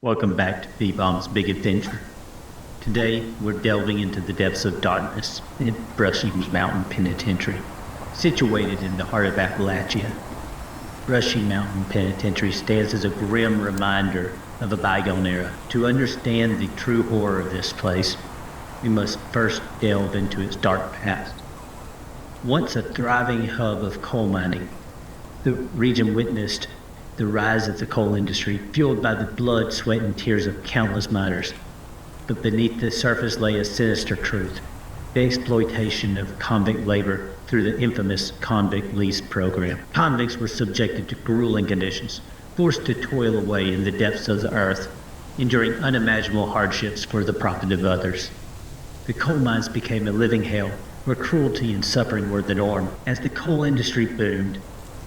Welcome back to B-Bomb's Big Adventure. Today, we're delving into the depths of darkness in Brushy Mountain Penitentiary. Situated in the heart of Appalachia, Brushy Mountain Penitentiary stands as a grim reminder of a bygone era. To understand the true horror of this place, we must first delve into its dark past. Once a thriving hub of coal mining, the region witnessed the rise of the coal industry, fueled by the blood, sweat, and tears of countless miners. But beneath the surface lay a sinister truth: the exploitation of convict labor through the infamous convict lease program. Convicts were subjected to grueling conditions, forced to toil away in the depths of the earth, enduring unimaginable hardships for the profit of others. The coal mines became a living hell, where cruelty and suffering were the norm. As the coal industry boomed,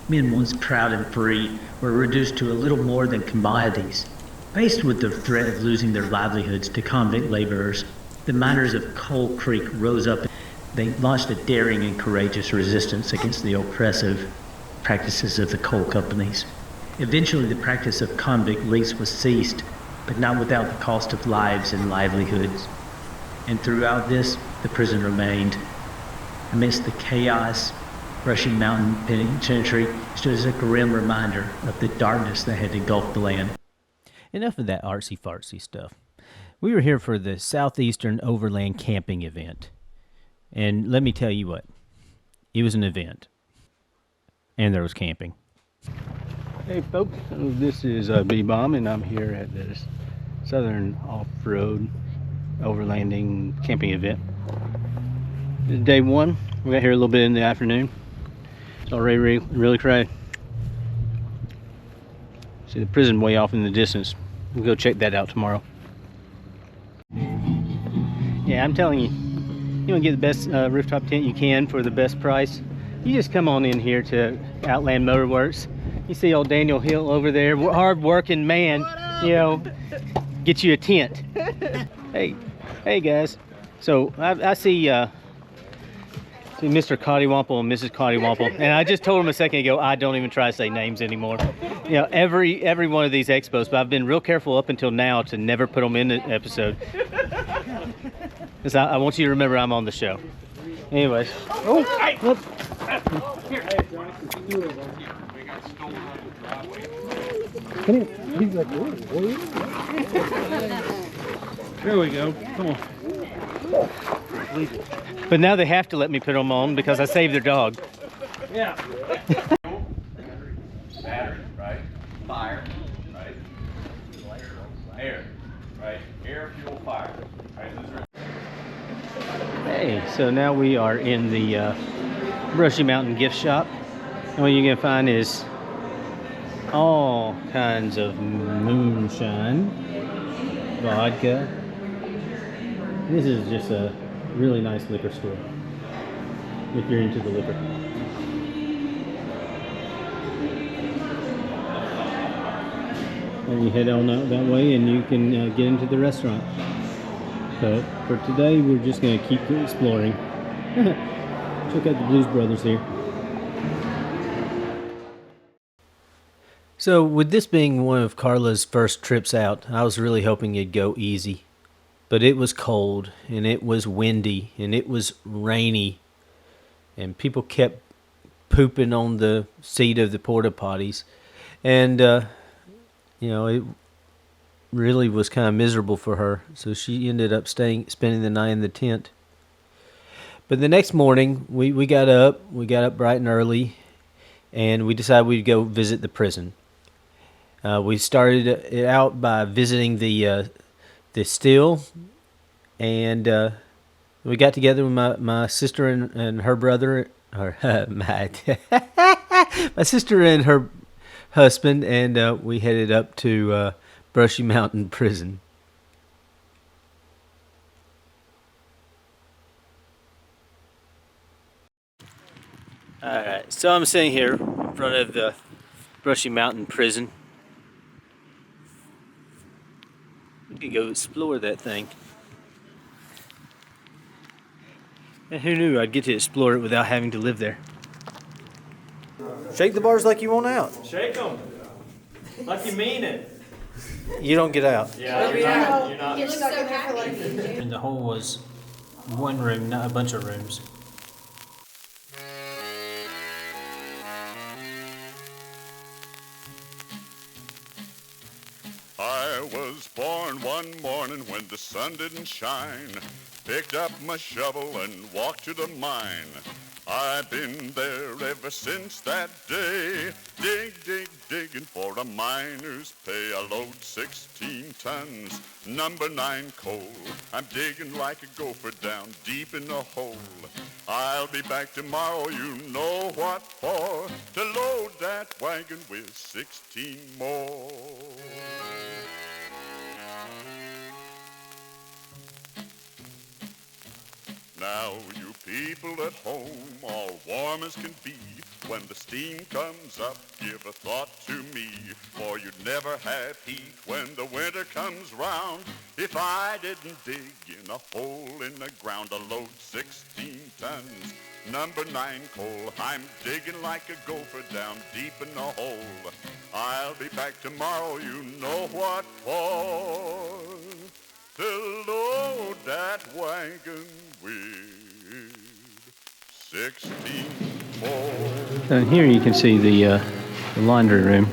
men once proud and free were reduced to a little more than commodities. Faced with the threat of losing their livelihoods to convict laborers, the miners of Coal Creek rose up. They launched a daring and courageous resistance against the oppressive practices of the coal companies. Eventually, the practice of convict lease was ceased, but not without the cost of lives and livelihoods. And throughout this, the prison remained. Amidst the chaos, Brushy Mountain Penitentiary stood as a grim reminder of the darkness that had engulfed the land. Enough of that artsy-fartsy stuff. We were here for the Southeastern Overland Camping Event. And let me tell you what, it was an event. And there was camping. Hey folks, this is B-Bomb, and I'm here at this Southern Off-Road Overlanding Camping Event. This is day one. We got here a little bit in the afternoon. It's already really crowded. See the prison way off in the distance. We'll go check that out tomorrow. Yeah, I'm telling you, you want to get the best rooftop tent you can for the best price. You just come on in here to Outland Motorworks. You see old Daniel Hill over there, hard working man, you know, get you a tent. Hey guys. So I see Mr. Cottywomple and Mrs. Cottywomple, and I just told him a second ago I don't even try to say names anymore. You know, every one of these expos, but I've been real careful up until now to never put them in the episode, because I want you to remember I'm on the show. Anyways, There we go. Come on. but now they have to let me put them on because I saved their dog. Yeah. Battery, right? Fire, right? Air, right? Air, fuel, fire. Right? Those are... Hey, so now we are in the Brushy Mountain gift shop, and what you're gonna find is all kinds of moonshine, vodka. This is just a really nice liquor store if you're into the liquor. And you head on out that way and you can get into the restaurant. So for today we're just going to keep exploring. Check out the Blues Brothers here. So with this being one of Carla's first trips out, I was really hoping it'd go easy. But it was cold, and it was windy, and it was rainy, and people kept pooping on the seat of the porta potties, and you know, it really was kind of miserable for her. So she ended up spending the night in the tent. But the next morning, we got up bright and early, and we decided we'd go visit the prison. We started it out by visiting the still, and we got together with my sister and her brother, or my sister and her husband, and we headed up to Brushy Mountain Prison. Alright, so I'm sitting here in front of the Brushy Mountain Prison. We could go explore that thing. And who knew I'd get to explore it without having to live there. Shake the bars like you want out. Shake them. Like you mean it. You don't get out. Yeah, you're not. Get stuck in there for like And the hole was one room, not a bunch of rooms. I was born one morning when the sun didn't shine. Picked up my shovel and walked to the mine. I've been there ever since that day. Digging for a miner's pay. I load 16 tons, number 9 coal. I'm digging like a gopher down deep in the hole. I'll be back tomorrow, you know what for, to load that wagon with 16 more. Now you people at home, all warm as can be, when the steam comes up, give a thought to me, for you'd never have heat when the winter comes round, if I didn't dig in a hole in the ground to load 16 tons, number 9 coal. I'm digging like a gopher down deep in the hole. I'll be back tomorrow, you know what for, to load that wagon with 16 more. And here you can see the laundry room.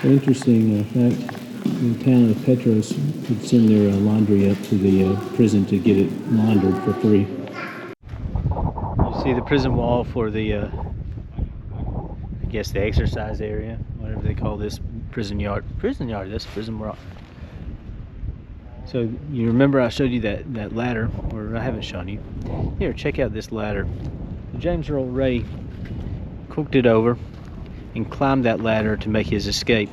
An interesting fact, the town of Petros would send their laundry up to the prison to get it laundered for free. You see the prison wall for the, I guess the exercise area, whatever they call this prison yard. Prison yard, that's prison rock. So you remember I showed you that ladder, or I haven't shown you. Here, check out this ladder. James Earl Ray cooked it over and climbed that ladder to make his escape.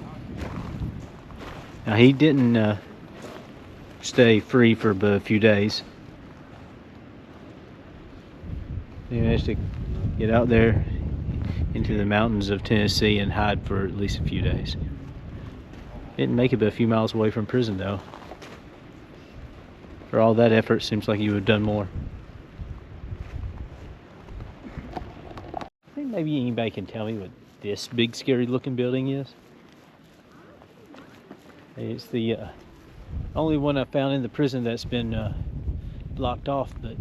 Now he didn't stay free for but a few days. He managed to get out there into the mountains of Tennessee and hide for at least a few days. Didn't make it but a few miles away from prison though. For all that effort, seems like you would have done more. I think maybe anybody can tell me what this big scary looking building is. It's the only one I found in the prison that's been blocked off, but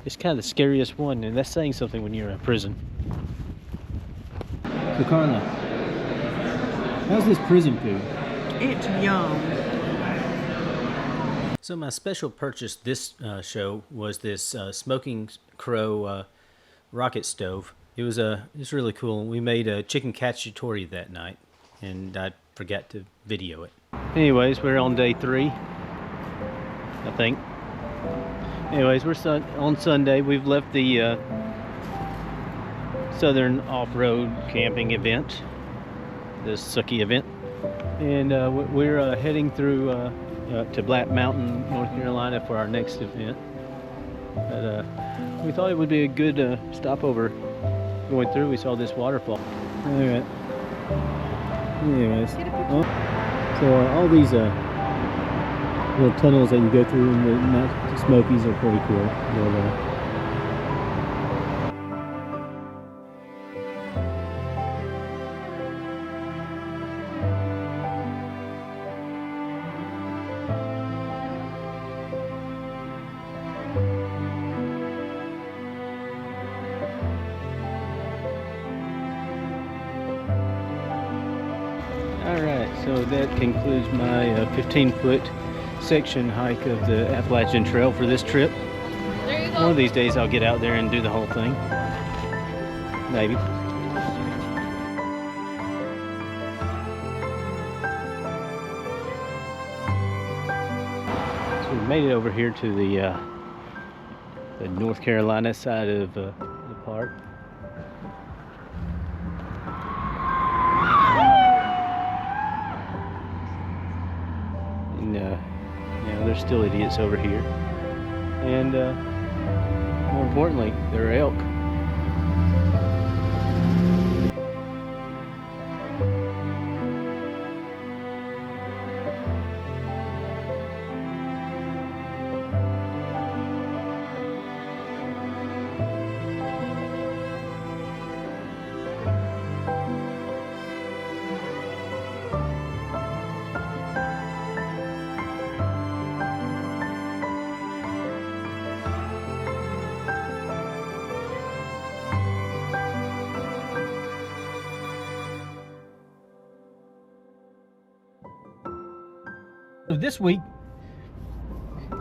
it's kind of the scariest one, and that's saying something when you're in prison. So Carla, how's this prison food? It's yum. So my special purchase this show was this Smoking Crow rocket stove. It's really cool. We made a chicken cacciatore that night, and I forgot to video it. Anyways, we're on day 3, I think. Anyways, we're on Sunday. We've left the Southern Off-Road Camping Event, the Sucky event, and we're heading through to Black Mountain, North Carolina for our next event. But we thought it would be a good stopover going through. We saw this waterfall. Alright. Anyways, so all these little tunnels that you go through in the Mount Smokies are pretty cool. Alright, so that concludes my 15-foot section hike of the Appalachian Trail for this trip. There you go. One of these days I'll get out there and do the whole thing. Maybe. So we made it over here to the North Carolina side of the park. There's still idiots over here, and more importantly, there are elk. this week,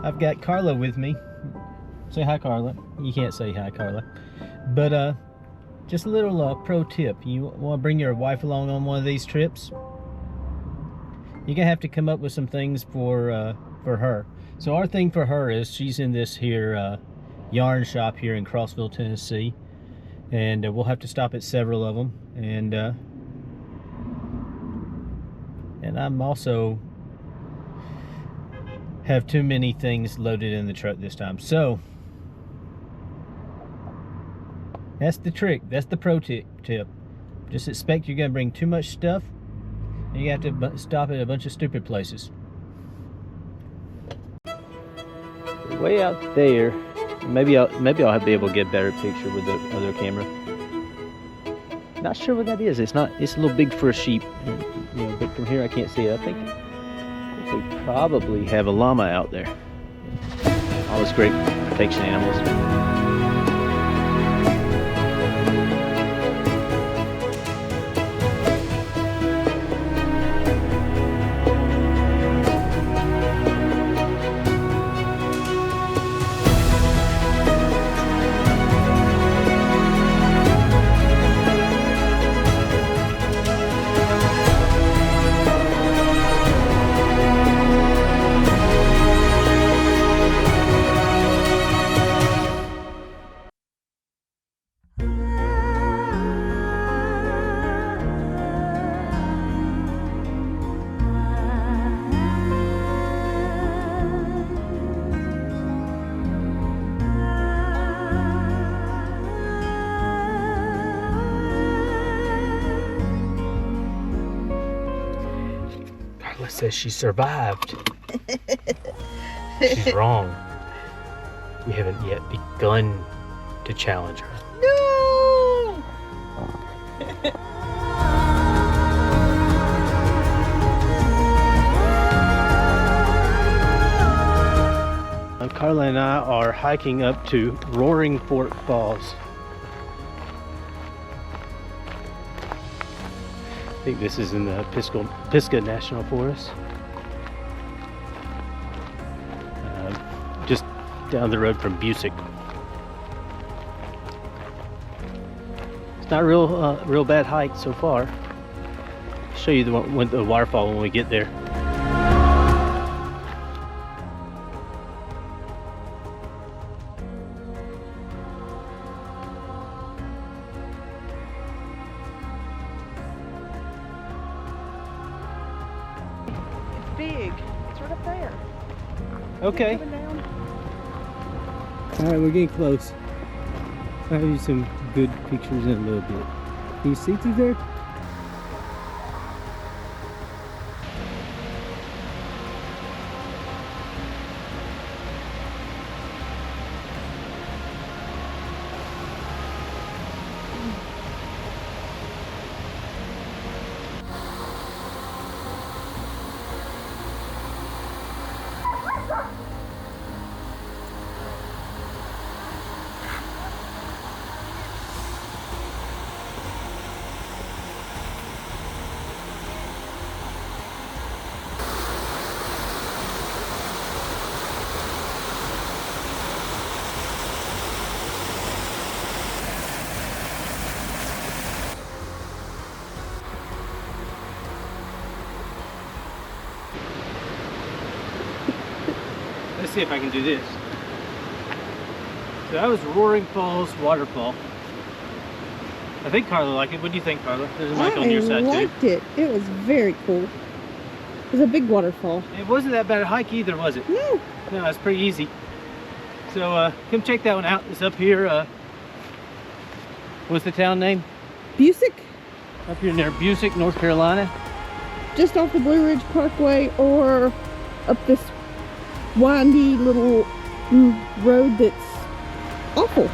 I've got Carla with me. Say hi, Carla. You can't say hi, Carla. But just a little pro tip. You want to bring your wife along on one of these trips? You're gonna have to come up with some things for her. So our thing for her is she's in this here yarn shop here in Crossville, Tennessee, and we'll have to stop at several of them. And I'm also have too many things loaded in the truck this time. So that's the trick. That's the pro tip. Just expect you're gonna bring too much stuff, and you have to stop at a bunch of stupid places. Way out there, maybe I'll be able to get a better picture with the other camera. Not sure what that is. It's a little big for a sheep, you know, but from here I can't see it. I think we probably have a llama out there. All those great protection animals. Says she survived. She's wrong. We haven't yet begun to challenge her. No! Carla and I are hiking up to Roaring Fork Falls. I think this is in the Pisgah National Forest. Just down the road from Busick. It's not a real bad hike so far. I'll show you the waterfall when we get there. Big. It's right up there. Okay. Coming down. Alright, we're getting close. I'll have you some good pictures in a little bit. Can you see through there? Let's see if I can do this. So that was Roaring Falls waterfall. I think Carla liked it. What do you think, Carla? There's a mic on your side too. I liked it. It was very cool. It was a big waterfall. It wasn't that bad a hike either, was it? No. No, it's pretty easy. So come check that one out. It's up here. What's the town name? Busick, Up here near Busick, North Carolina. just off the Blue Ridge Parkway, or up this windy little road that's awful.